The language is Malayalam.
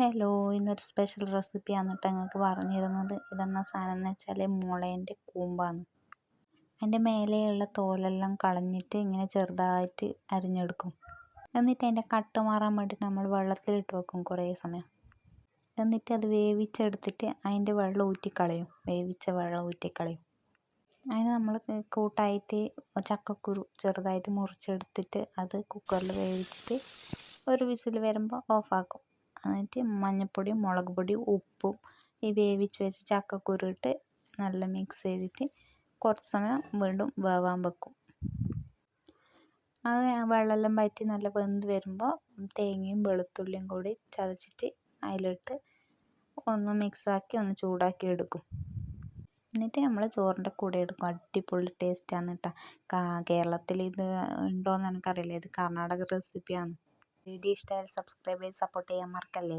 ഹലോ, ഇന്നൊരു സ്പെഷ്യൽ റെസിപ്പിയാണ് കേട്ടോ നിങ്ങൾക്ക് പറഞ്ഞു തരുന്നത്. ഇതെന്നാ സാധനം എന്ന് വെച്ചാൽ മുളേൻ്റെ കൂമ്പാണ്. അതിൻ്റെ മേലെയുള്ള തോലെല്ലാം കളഞ്ഞിട്ട് ഇങ്ങനെ ചെറുതായിട്ട് അരിഞ്ഞെടുക്കും. എന്നിട്ട് അതിൻ്റെ കട്ട് മാറാൻ വേണ്ടി നമ്മൾ വെള്ളത്തിലിട്ട് വെക്കും കുറേ സമയം. എന്നിട്ട് അത് വേവിച്ചെടുത്തിട്ട് അതിൻ്റെ വെള്ളം ഊറ്റിക്കളയും. വേവിച്ച വെള്ളം ഊറ്റിക്കളയും. അതിന് നമ്മൾ കൂട്ടായിട്ട് ചക്കക്കുരു ചെറുതായിട്ട് മുറിച്ചെടുത്തിട്ട് അത് കുക്കറിൽ വേവിച്ചിട്ട് ഒരു വിസിൽ വരുമ്പോൾ ഓഫാക്കും. എന്നിട്ട് മഞ്ഞൾപ്പൊടിയും മുളക് പൊടിയും ഉപ്പും ഈ വേവിച്ച് വെച്ച ചക്കക്കുരു ഇട്ട് നല്ല മിക്സ് ചെയ്തിട്ട് കുറച്ച് സമയം വീണ്ടും വേവാൻ വെക്കും. അത് വെള്ളമെല്ലാം വറ്റി നല്ല വെന്ത് വരുമ്പോൾ തേങ്ങയും വെളുത്തുള്ളിയും കൂടി ചതച്ചിട്ട് അതിലിട്ട് ഒന്ന് മിക്സാക്കി ഒന്ന് ചൂടാക്കി എടുക്കും. എന്നിട്ട് നമ്മൾ ചോറിൻ്റെ കൂടെ എടുക്കും. അടിപൊളി ടേസ്റ്റാണ് കേട്ടോ. കേരളത്തിൽ ഇത് ഉണ്ടോയെന്ന് എനിക്കറിയില്ല. ഇത് കർണാടക റെസിപ്പിയാണ്. വീഡിയോ ഇഷ്ടമായാൽ സബ്സ്ക്രൈബ് ചെയ്ത് സപ്പോർട്ട് ചെയ്യാൻ മറക്കല്ലേ.